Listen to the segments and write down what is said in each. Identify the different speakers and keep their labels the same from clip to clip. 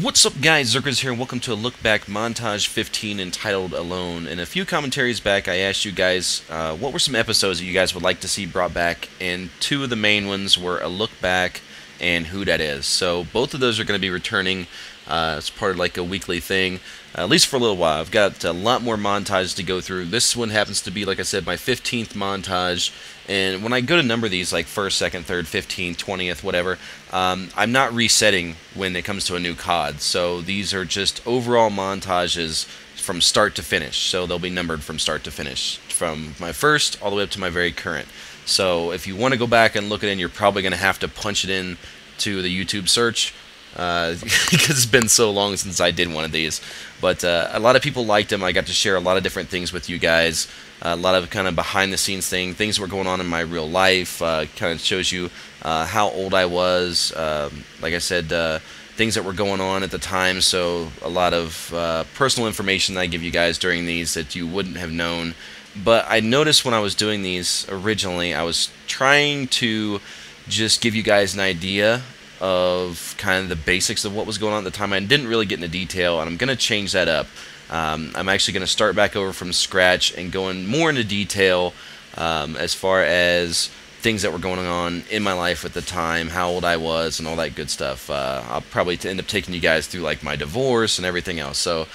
Speaker 1: What's up, guys? zzirGrizz here, and welcome to a look back montage 15 entitled Alone. And a few commentaries back, I asked you guys what were some episodes that you guys would like to see brought back, and two of the main ones were a look back and who that is. So both of those are going to be returning as part of like a weekly thing, at least for a little while. I've got a lot more montages to go through. This one happens to be, like I said, my 15th montage. And when I go to number these, like 1st, 2nd, 3rd, 15th, 20th, whatever, I'm not resetting when it comes to a new COD. So these are just overall montages from start to finish. So they'll be numbered from start to finish, from my first all the way up to my very current. So if you want to go back and look at it, you're probably going to have to punch it in to the YouTube search. Because it's been so long since I did one of these. But a lot of people liked them. I got to share a lot of different things with you guys. A lot of kind of behind the scenes things that were going on in my real life. Kind of shows you how old I was. Like I said, things that were going on at the time. So a lot of personal information that I give you guys during these that you wouldn't have known. But I noticed when I was doing these originally, I was trying to just give you guys an idea of kind of the basics of what was going on at the time. I didn't really get into detail, and I'm going to change that up. I'm actually going to start back over from scratch and going more into detail as far as things that were going on in my life at the time, how old I was, and all that good stuff. I'll probably end up taking you guys through like my divorce and everything else. So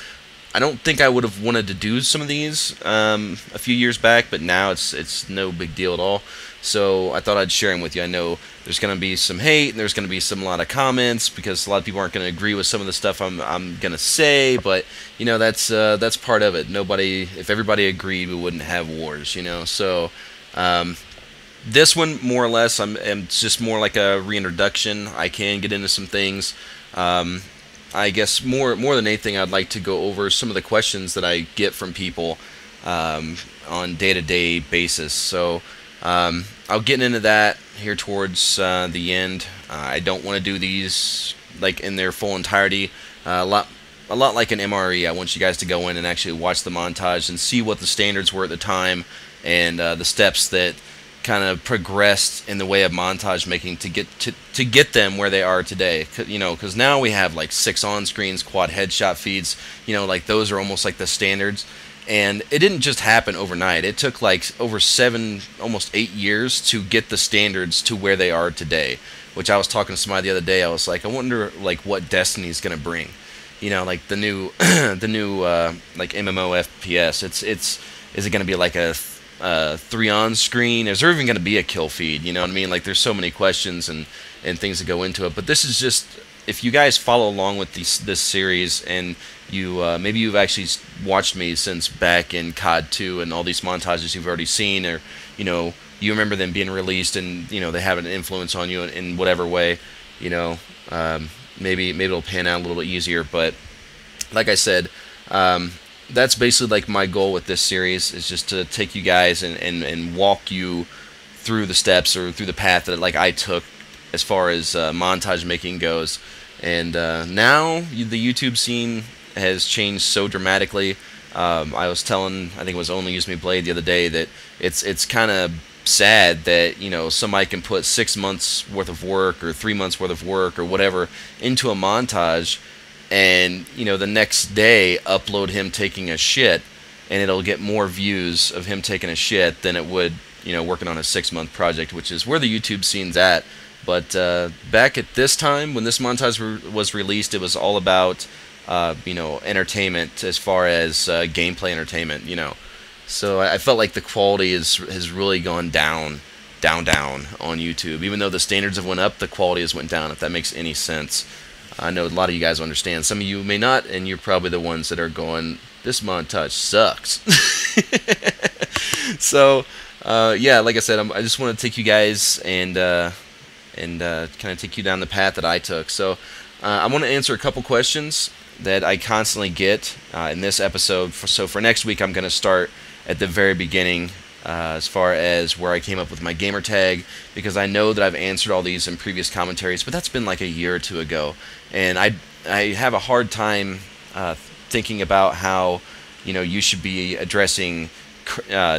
Speaker 1: I don't think I would have wanted to do some of these a few years back, but now it's no big deal at all. So I thought I'd share them with you. I know there's going to be some hate, and there's going to be a lot of comments, because a lot of people aren't going to agree with some of the stuff I'm going to say, but, you know, that's part of it. If everybody agreed, we wouldn't have wars, you know. So this one, more or less, it's just more like a reintroduction. I can get into some things. I guess more than anything, I'd like to go over some of the questions that I get from people on day-to-day basis. So I'll get into that here towards the end. I don't want to do these like in their full entirety. A lot like an MRE. I want you guys to go in and actually watch the montage and see what the standards were at the time, and the steps that kind of progressed in the way of montage making to get them where they are today. You know, because now we have like 6 on-screens, quad headshot feeds. You know, like those are almost like the standards. And it didn't just happen overnight. It took like over 7, almost 8 years to get the standards to where they are today. Which I was talking to somebody the other day. I was like, I wonder like what Destiny's gonna bring. You know, like the new like MMO FPS. Is it gonna be like a 3 on screen? Is there even gonna be a kill feed? You know what I mean? Like there's so many questions and things that go into it. But this is just, if you guys follow along with this series, and you maybe you've actually watched me since back in COD 2 and all these montages you've already seen, or you know, you remember them being released, and you know they have an influence on you in whatever way, you know, maybe it'll pan out a little bit easier. But like I said, that's basically like my goal with this series, is just to take you guys and walk you through the steps, or through the path that like I took as far as montage making goes. And now the YouTube scene has changed so dramatically. I was telling, I think it was Only Use Me Blade the other day, that it's kind of sad that, you know, somebody can put 6 months worth of work or 3 months worth of work or whatever into a montage, and you know the next day upload him taking a shit, and it'll get more views of him taking a shit than it would, you know, working on a 6-month project, which is where the YouTube scene's at. But back at this time, when this montage was released, it was all about, you know, entertainment, as far as gameplay entertainment, you know. So I felt like the quality has really gone down on YouTube. Even though the standards have went up, the quality has went down, if that makes any sense. I know a lot of you guys understand. Some of you may not, and you're probably the ones that are going, this montage sucks. So, yeah, like I said, I just want to take you guys and kind of take you down the path that I took. So I want to answer a couple questions that I constantly get in this episode. So for next week, I'm going to start at the very beginning, as far as where I came up with my gamer tag, because I know that I've answered all these in previous commentaries, but that's been like a year or two ago, and I have a hard time thinking about how, you know, you should be addressing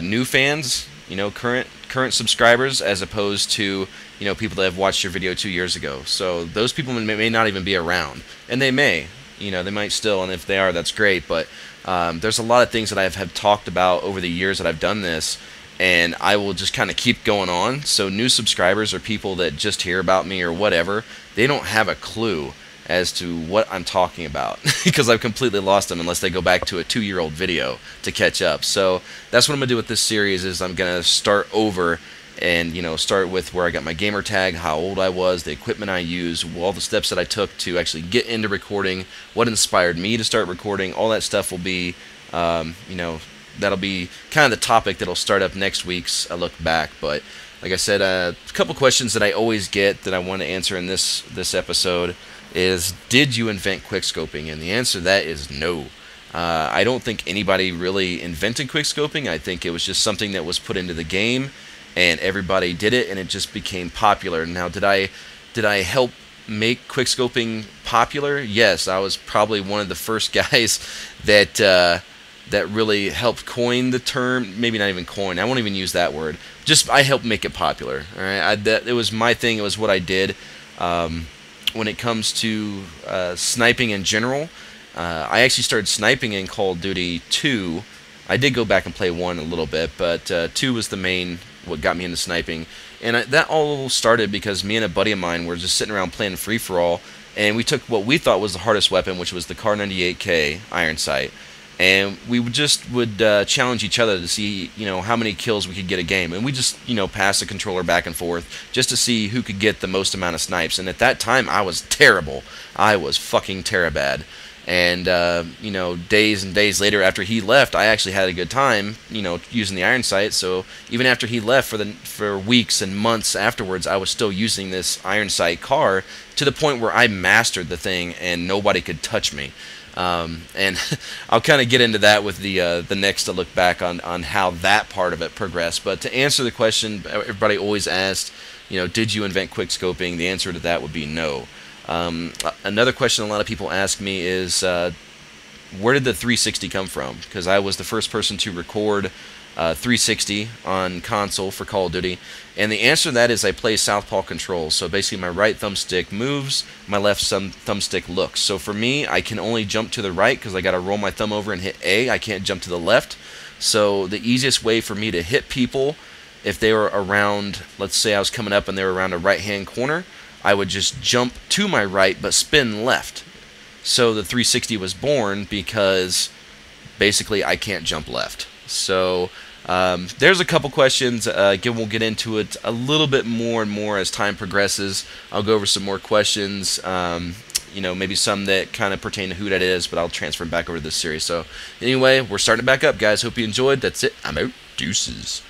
Speaker 1: new fans, you know, current subscribers, as opposed to people that have watched your video 2 years ago. So those people may not even be around, and they may, they might still, and if they are, that's great. But there's a lot of things that I have talked about over the years that I've done this, and I will just kind of keep going on. So new subscribers or people that just hear about me or whatever, they don't have a clue as to what I'm talking about because I've completely lost them unless they go back to a 2-year-old video to catch up. So that's what I'm going to do with this series is I'm going to start over and start with where I got my gamer tag, how old I was, the equipment I used, all the steps that I took to actually get into recording, what inspired me to start recording. All that stuff will be that'll be kind of the topic that'll start up next week's look back. But like I said, a couple questions that I always get that I want to answer in this episode is, did you invent quickscoping? And the answer to that is no. I don't think anybody really invented quickscoping. I think it was just something that was put into the game and everybody did it and it just became popular. Now, did I help make quickscoping popular? Yes, I was probably one of the first guys that really helped coin the term. Maybe not even coin. I won't even use that word. Just I helped make it popular. All right, it was my thing. It was what I did. When it comes to sniping in general, I actually started sniping in Call of Duty 2. I did go back and play 1 a little bit, but 2 was the main what got me into sniping. And that all started because me and a buddy of mine were just sitting around playing free-for-all, and we took what we thought was the hardest weapon, which was the Kar 98K iron sight. And we would challenge each other to see, how many kills we could get a game. And we just, pass the controller back and forth just to see who could get the most amount of snipes. And at that time, I was terrible. I was fucking terabad. And, days and days later after he left, I actually had a good time, using the iron sight. So even after he left for weeks and months afterwards, I was still using this iron sight car to the point where I mastered the thing and nobody could touch me. And I'll kind of get into that with the next to look back on how that part of it progressed. But to answer the question everybody always asked, did you invent quickscoping? The answer to that would be no. Another question a lot of people ask me is, where did the 360 come from? Because I was the first person to record 360 on console for Call of Duty, and the answer to that is I play southpaw controls. So basically my right thumbstick moves, my left thumbstick looks. So for me, I can only jump to the right because I got to roll my thumb over and hit A. I can't jump to the left. So the easiest way for me to hit people, if they were around, let's say I was coming up and they were around a right-hand corner, I would just jump to my right but spin left. So the 360 was born because basically I can't jump left. So there's a couple questions. Again, we'll get into it a little bit more and more as time progresses. I'll go over some more questions, maybe some that kind of pertain to who that is, but I'll transfer them back over to this series. So anyway, we're starting it back up, guys. Hope you enjoyed. That's it. I'm out. Deuces.